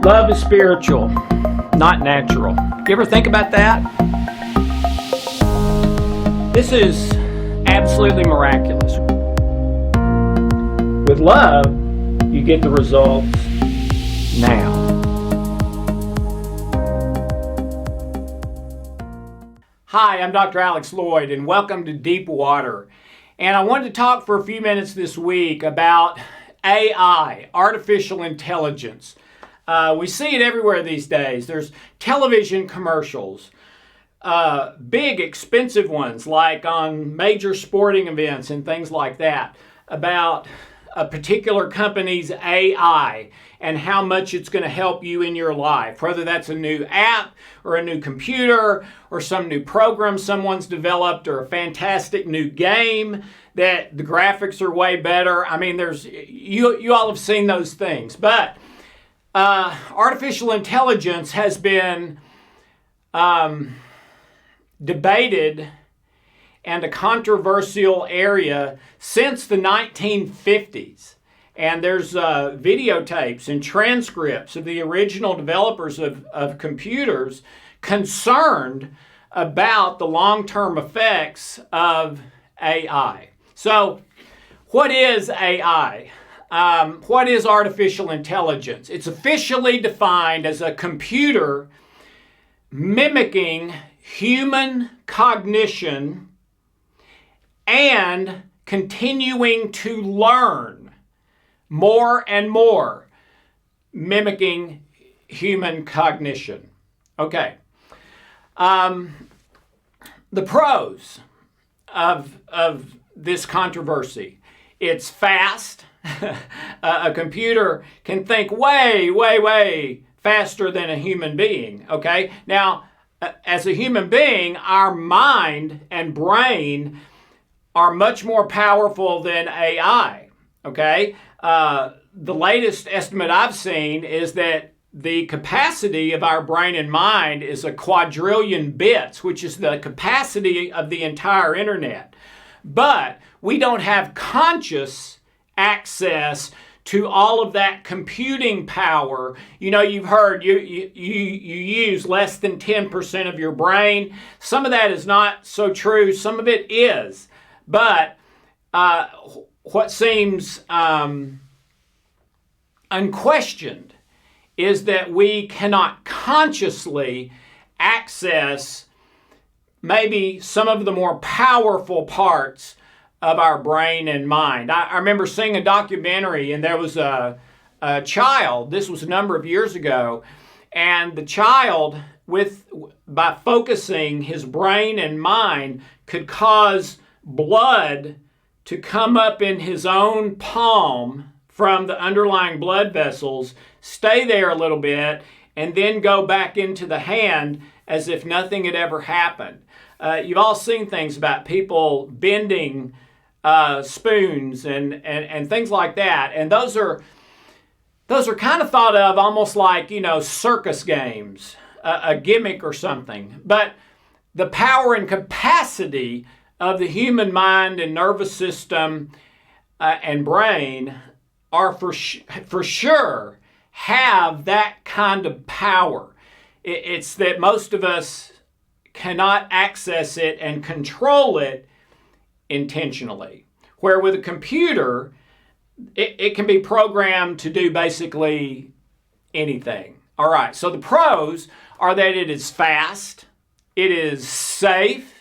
Love is spiritual, not natural. You ever think about that? This is absolutely miraculous. With love, you get the results now. Hi, I'm Dr. Alex Loyd, and welcome to Deep Water. And I wanted to talk for a few minutes this week about AI, artificial intelligence. We see it everywhere these days. There's television commercials, big expensive ones like on major sporting events and things like that, about a particular company's AI and how much it's going to help you in your life, whether that's a new app or a new computer or some new program someone's developed or a fantastic new game that the graphics are way better. I mean, you all have seen those things, but artificial intelligence has been debated and a controversial area since the 1950s. And there's videotapes and transcripts of the original developers of computers concerned about the long-term effects of AI. So, what is AI? What is artificial intelligence? It's officially defined as a computer mimicking human cognition and continuing to learn more and more, mimicking human cognition. Okay. The pros of this controversy: it's fast. A computer can think way faster than a human being, okay? Now, as a human being, our mind and brain are much more powerful than AI, okay? The latest estimate I've seen is that the capacity of our brain and mind is a quadrillion bits, which is the capacity of the entire internet. But we don't have conscious access to all of that computing power. You know, you've heard you use less than 10% of your brain. Some of that is not so true. Some of it is. But what seems unquestioned is that we cannot consciously access maybe some of the more powerful parts of our brain and mind. I remember seeing a documentary, and there was a child, this was a number of years ago, and the child, by focusing his brain and mind, could cause blood to come up in his own palm from the underlying blood vessels, stay there a little bit, and then go back into the hand as if nothing had ever happened. You've all seen things about people bending spoons and things like that, and those are kind of thought of almost like, you know, circus games, a gimmick or something. But the power and capacity of the human mind and nervous system and brain are for sure have that kind of power. It's that most of us cannot access it and control it intentionally. Where with a computer, it can be programmed to do basically anything. All right, so the pros are that it is fast, it is safe,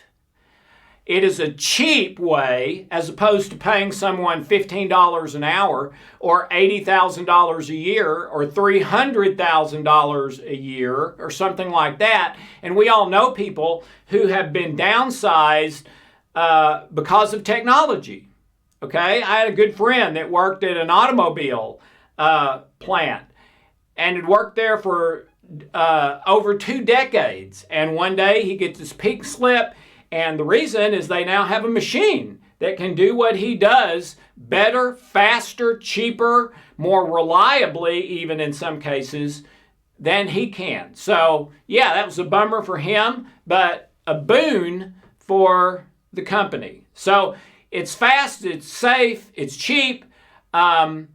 it is a cheap way, as opposed to paying someone $15 an hour or $80,000 a year or $300,000 a year or something like that. And we all know people who have been downsized because of technology. Okay, I had a good friend that worked at an automobile plant and had worked there for over 2 decades. And one day he gets his pink slip, and the reason is they now have a machine that can do what he does better, faster, cheaper, more reliably, even in some cases, than he can. So, yeah, that was a bummer for him, but a boon for the company. So it's fast, it's safe, it's cheap. The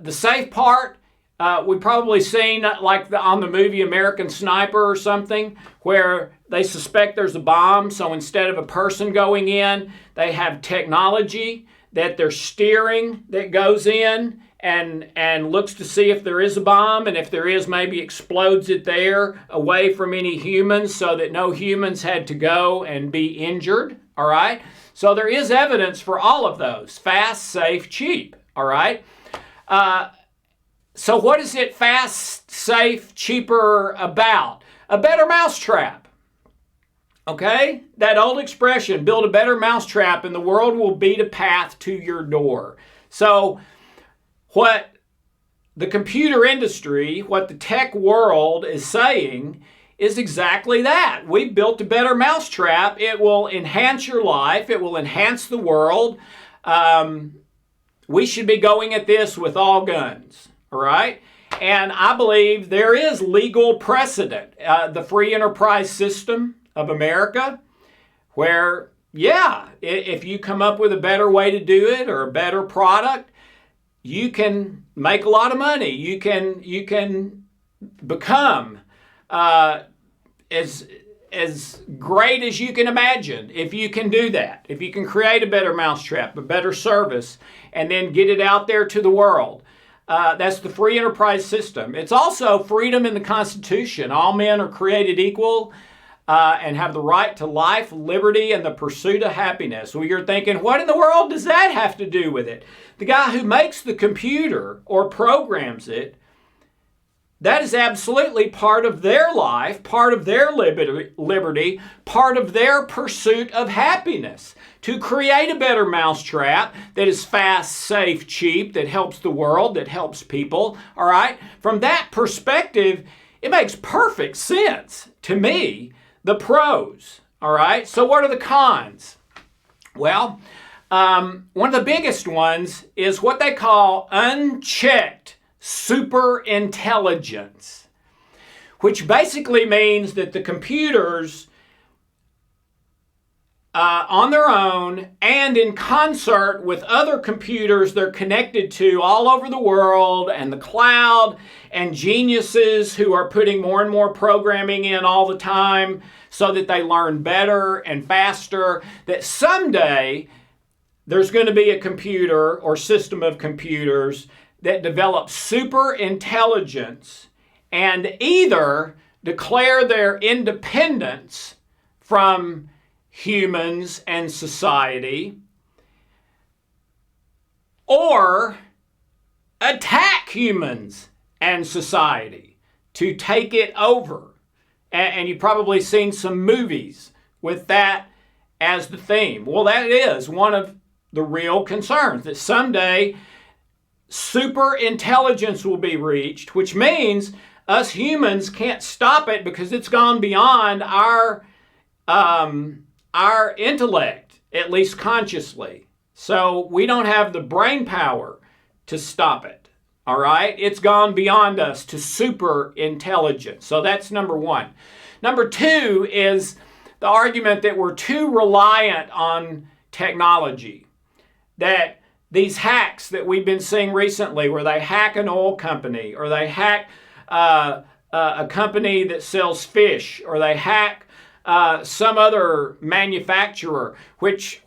safe part, We've probably seen like on the movie American Sniper or something, where they suspect there's a bomb. So instead of a person going in, they have technology that they're steering that goes in and looks to see if there is a bomb, and if there is, maybe explodes it there away from any humans so that no humans had to go and be injured. All right. So there is evidence for all of those: fast, safe, cheap. All right. So what is it fast, safe, cheaper about? A better mousetrap. Okay? That old expression, build a better mousetrap and the world will beat a path to your door. So what the computer industry, what the tech world is saying is exactly that. We've built a better mousetrap. It will enhance your life. It will enhance the world. We should be going at this with all guns. All right? And I believe there is legal precedent. The free enterprise system of America, where, yeah, if you come up with a better way to do it or a better product, you can make a lot of money. You can become as great as you can imagine if you can do that. If you can create a better mousetrap, a better service, and then get it out there to the world. That's the free enterprise system. It's also freedom in the Constitution. All men are created equal and have the right to life, liberty, and the pursuit of happiness. Well, you're thinking, what in the world does that have to do with it? The guy who makes the computer or programs it, that is absolutely part of their life, part of their liberty, part of their pursuit of happiness. To create a better mousetrap that is fast, safe, cheap, that helps the world, that helps people, all right? From that perspective, it makes perfect sense to me, the pros, all right? So what are the cons? Well, one of the biggest ones is what they call unchecked superintelligence, which basically means that the computers on their own and in concert with other computers they're connected to all over the world and the cloud and geniuses who are putting more and more programming in all the time so that they learn better and faster, that someday there's going to be a computer or system of computers that develops super intelligence and either declare their independence from humans and society, or attack humans and society to take it over. And you've probably seen some movies with that as the theme. Well, that is one of the real concerns, that someday super intelligence will be reached, which means us humans can't stop it because it's gone beyond our intellect, at least consciously. So we don't have the brain power to stop it. All right? It's gone beyond us to super intelligence. So that's number one. Number two is the argument that we're too reliant on technology. That these hacks that we've been seeing recently, where they hack an oil company, or they hack a company that sells fish, or they hack some other manufacturer, which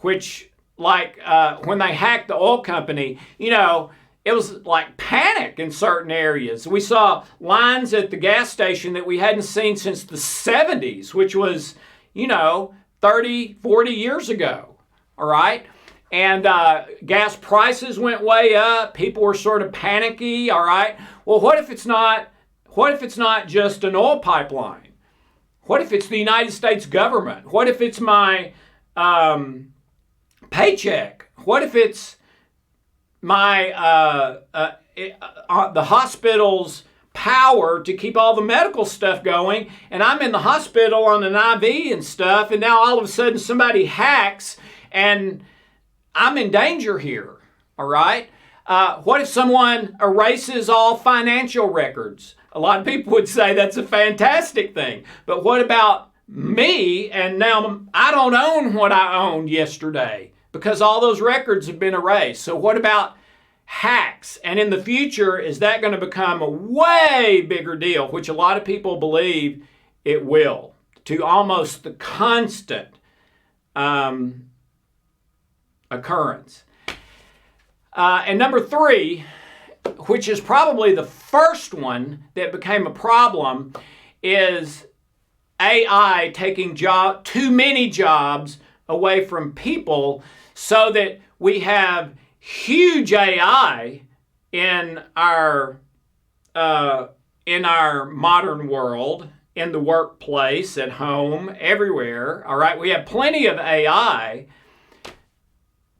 like when they hacked the oil company, it was like panic in certain areas. We saw lines at the gas station that we hadn't seen since the 70s, which was, 30, 40 years ago. All right? And gas prices went way up. People were sort of panicky. All right? Well, what if it's not just an oil pipeline? What if it's the United States government? What if it's my paycheck? What if it's my the hospital's power to keep all the medical stuff going, and I'm in the hospital on an IV and stuff, and now all of a sudden somebody hacks and I'm in danger here, all right? What if someone erases all financial records? A lot of people would say that's a fantastic thing. But what about me? And now I don't own what I owned yesterday because all those records have been erased. So what about hacks. And in the future, is that going to become a way bigger deal, which a lot of people believe it will, to almost the constant occurrence. And number 3, which is probably the first one that became a problem, is AI taking too many jobs away from people, so that we have huge AI in our modern world, in the workplace, at home, everywhere. All right, we have plenty of AI,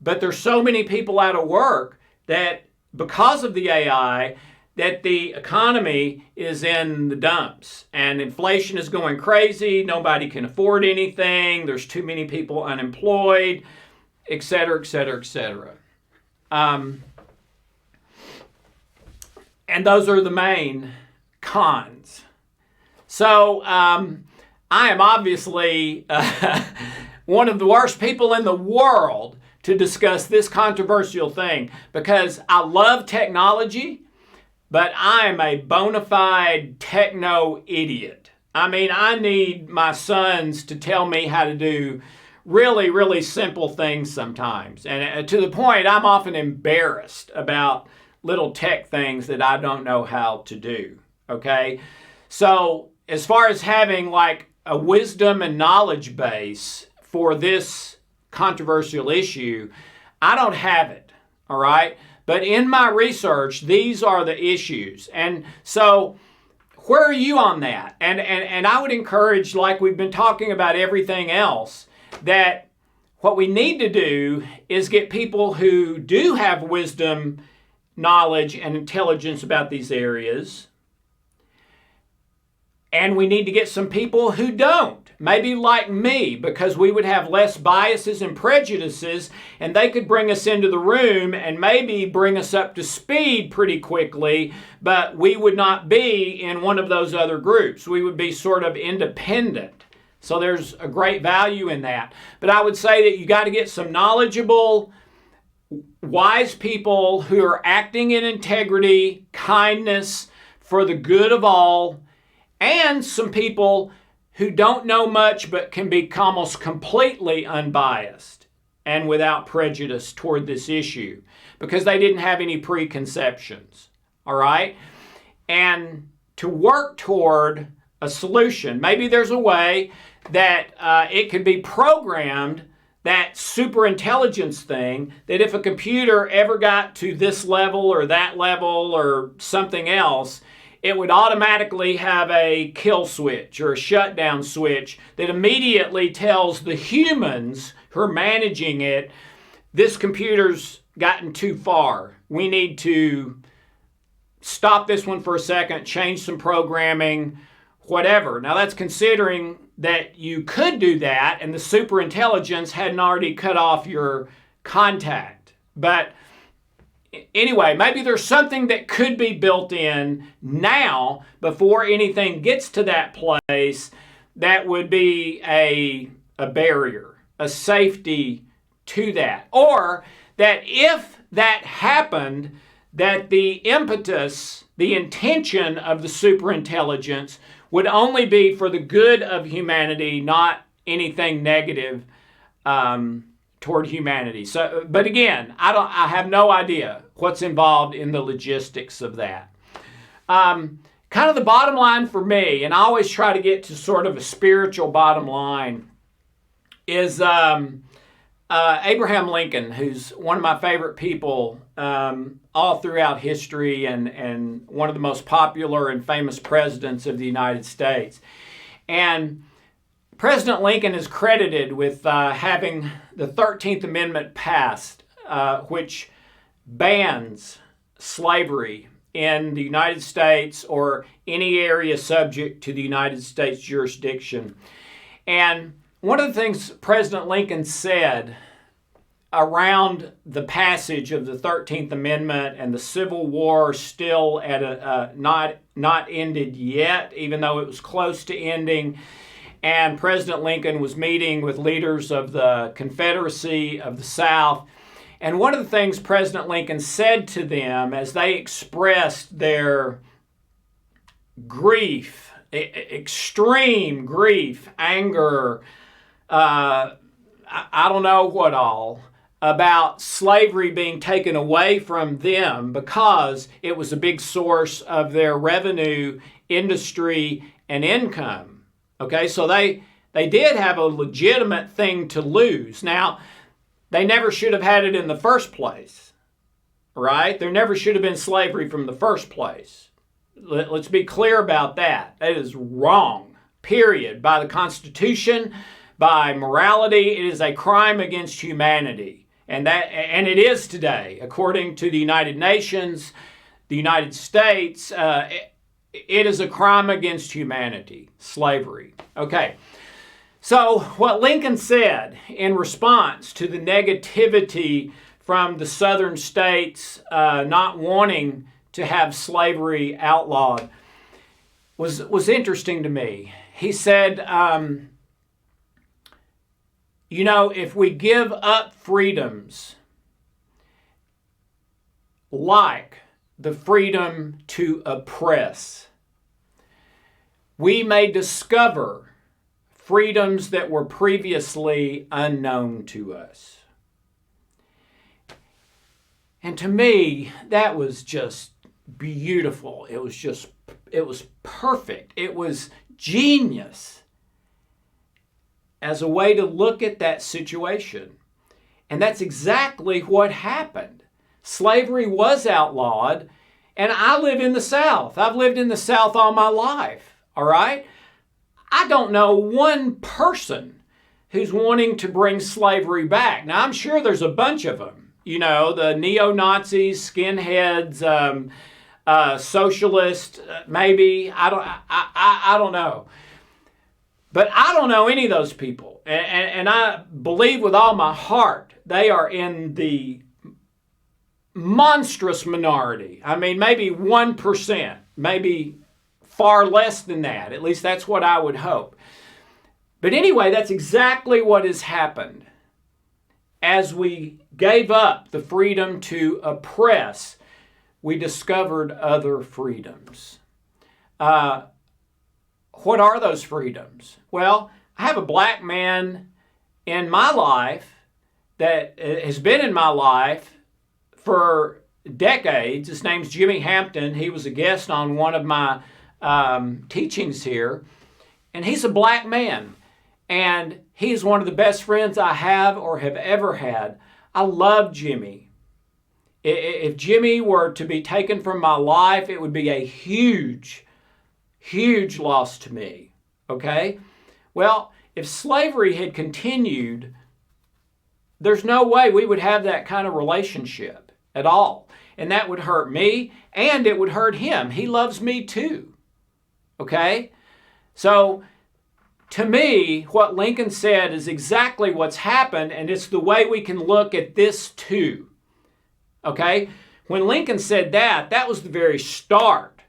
but there's so many people out of work that because of the AI, that the economy is in the dumps and inflation is going crazy. Nobody can afford anything. There's too many people unemployed, et cetera, et cetera, et cetera. And those are the main cons. So I am obviously one of the worst people in the world to discuss this controversial thing, because I love technology, but I am a bona fide techno idiot. I mean, I need my sons to tell me how to do really, really simple things sometimes. And to the point, I'm often embarrassed about little tech things that I don't know how to do, okay? So as far as having like a wisdom and knowledge base for this controversial issue, I don't have it, all right? But in my research, these are the issues. And so where are you on that? And I would encourage, like we've been talking about everything else, that what we need to do is get people who do have wisdom, knowledge, and intelligence about these areas. And we need to get some people who don't, maybe like me, because we would have less biases and prejudices, and they could bring us into the room and maybe bring us up to speed pretty quickly, but we would not be in one of those other groups. We would be sort of independent. So there's a great value in that. But I would say that you got to get some knowledgeable, wise people who are acting in integrity, kindness, for the good of all, and some people who don't know much but can be almost completely unbiased and without prejudice toward this issue because they didn't have any preconceptions, all right? And to work toward a solution. Maybe there's a way that it could be programmed, that super intelligence thing, that if a computer ever got to this level or that level or something else, it would automatically have a kill switch or a shutdown switch that immediately tells the humans who are managing it, this computer's gotten too far. We need to stop this one for a second, change some programming, whatever. Now that's considering that you could do that and the super intelligence hadn't already cut off your contact. But anyway, maybe there's something that could be built in now before anything gets to that place that would be a barrier, a safety to that. Or that if that happened, that the impetus, the intention of the superintelligence would only be for the good of humanity, not anything negative toward humanity. So, but again, I have no idea what's involved in the logistics of that. Kind of the bottom line for me, and I always try to get to sort of a spiritual bottom line, is Abraham Lincoln, who's one of my favorite people all throughout history and one of the most popular and famous presidents of the United States. And President Lincoln is credited with having the 13th Amendment passed, which bans slavery in the United States or any area subject to the United States jurisdiction. And one of the things President Lincoln said around the passage of the 13th Amendment and the Civil War still at not ended yet, even though it was close to ending, and President Lincoln was meeting with leaders of the Confederacy of the South, And one of the things President Lincoln said to them as they expressed their grief, extreme grief, anger, I don't know what all, about slavery being taken away from them because it was a big source of their revenue, industry, and income. Okay, so they did have a legitimate thing to lose. Now, they never should have had it in the first place, right? There never should have been slavery from the first place. Let's be clear about that. That is wrong, period. By the Constitution, by morality, it is a crime against humanity. And it is today, according to the United Nations, the United States, it is a crime against humanity, slavery. Okay, so what Lincoln said in response to the negativity from the southern states not wanting to have slavery outlawed was interesting to me. He said, if we give up freedoms like the freedom to oppress, we may discover freedoms that were previously unknown to us. And to me, that was just beautiful. It was perfect. It was genius as a way to look at that situation. And that's exactly what happened. Slavery was outlawed, and I live in the South. I've lived in the South all my life, all right? I don't know one person who's wanting to bring slavery back. Now, I'm sure there's a bunch of them. The neo-Nazis, skinheads, socialists, maybe. I don't know. But I don't know any of those people. And I believe with all my heart they are in the monstrous minority. I mean, maybe 1%, maybe far less than that. At least that's what I would hope. But anyway, that's exactly what has happened. As we gave up the freedom to oppress, we discovered other freedoms. What are those freedoms? Well, I have a black man in my life that has been in my life for decades. His name's Jimmy Hampton. He was a guest on one of my teachings here. And he's a black man. And he's one of the best friends I have or have ever had. I love Jimmy. If Jimmy were to be taken from my life, it would be a huge loss to me, okay? Well, if slavery had continued, there's no way we would have that kind of relationship at all. And that would hurt me, and it would hurt him. He loves me too, okay? So, to me, what Lincoln said is exactly what's happened, and it's the way we can look at this too, okay? When Lincoln said that, that was the very start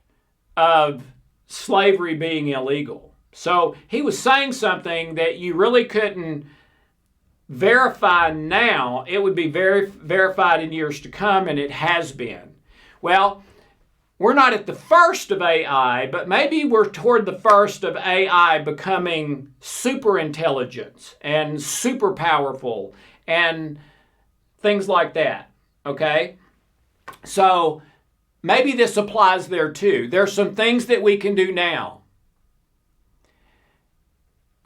of slavery being illegal. So he was saying something that you really couldn't verify now. It would be verified in years to come, and it has been. Well, we're not at the first of AI, but maybe we're toward the first of AI becoming super intelligence and super powerful and things like that, okay? So maybe this applies there too. There's some things that we can do now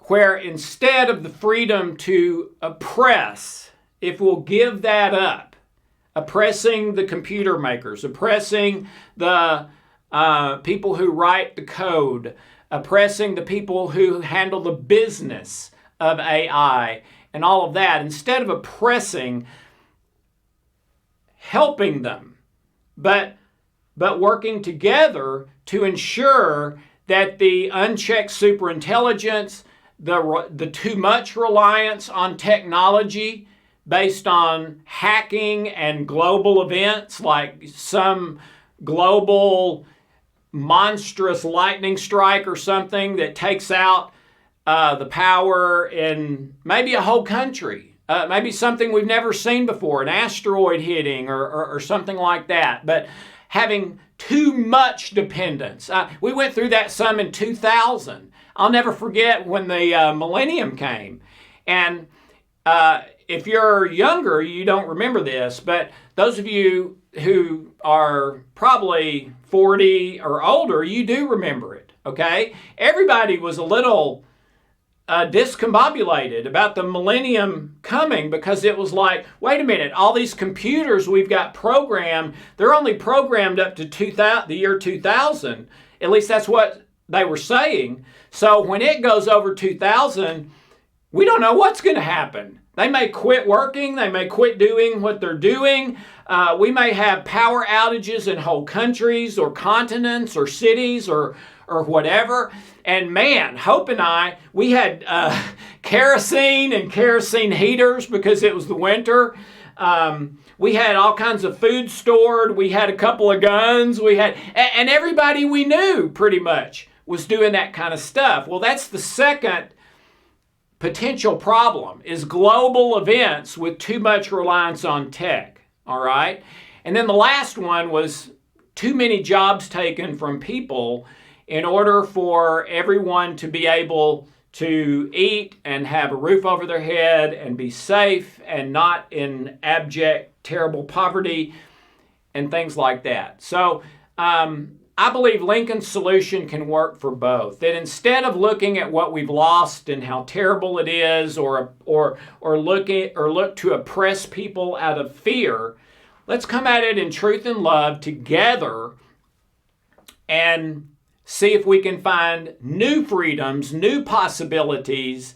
where instead of the freedom to oppress, if we'll give that up, oppressing the computer makers, oppressing the people who write the code, oppressing the people who handle the business of AI and all of that, instead of oppressing, helping them, but working together to ensure that the unchecked superintelligence, the too much reliance on technology based on hacking and global events like some global monstrous lightning strike or something that takes out the power in maybe a whole country, maybe something we've never seen before, an asteroid hitting or something like that. But having too much dependence. We went through that some in 2000. I'll never forget when the Millennium came. And if you're younger, you don't remember this, but those of you who are probably 40 or older, you do remember it, okay? Everybody was a little discombobulated about the Millennium coming because it was like, wait a minute, all these computers we've got programmed, they're only programmed up to the year 2000. At least that's what they were saying. So when it goes over 2000, we don't know what's going to happen. They may quit working. They may quit doing what they're doing. We may have power outages in whole countries or continents or cities or whatever. And man, Hope and I, we had kerosene and kerosene heaters because it was the winter. We had all kinds of food stored. We had a couple of guns. And everybody we knew pretty much was doing that kind of stuff. Well, that's the second potential problem, is global events with too much reliance on tech, all right? And then the last one was too many jobs taken from people in order for everyone to be able to eat and have a roof over their head and be safe and not in abject, terrible poverty and things like that. So I believe Lincoln's solution can work for both. That instead of looking at what we've lost and how terrible it is, or look to oppress people out of fear, let's come at it in truth and love together and see if we can find new freedoms, new possibilities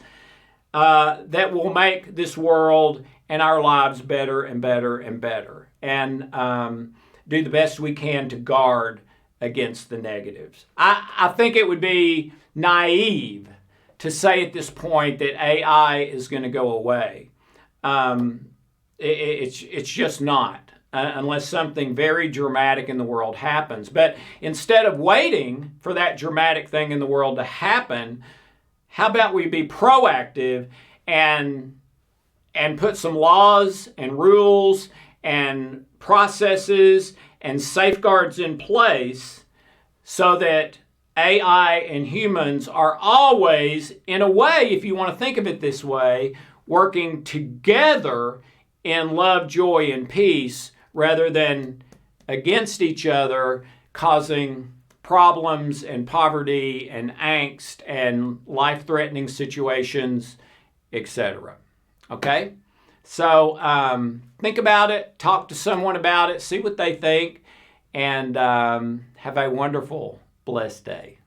that will make this world and our lives better and better and better, and do the best we can to guard against the negatives. I think it would be naive to say at this point that AI is going to go away. It's just not, unless something very dramatic in the world happens. But instead of waiting for that dramatic thing in the world to happen, how about we be proactive and put some laws and rules and processes and safeguards in place so that AI and humans are always, in a way, if you want to think of it this way, working together in love, joy, and peace rather than against each other, causing problems and poverty and angst and life-threatening situations, etc. Okay? So think about it, talk to someone about it, see what they think, and have a wonderful, blessed day.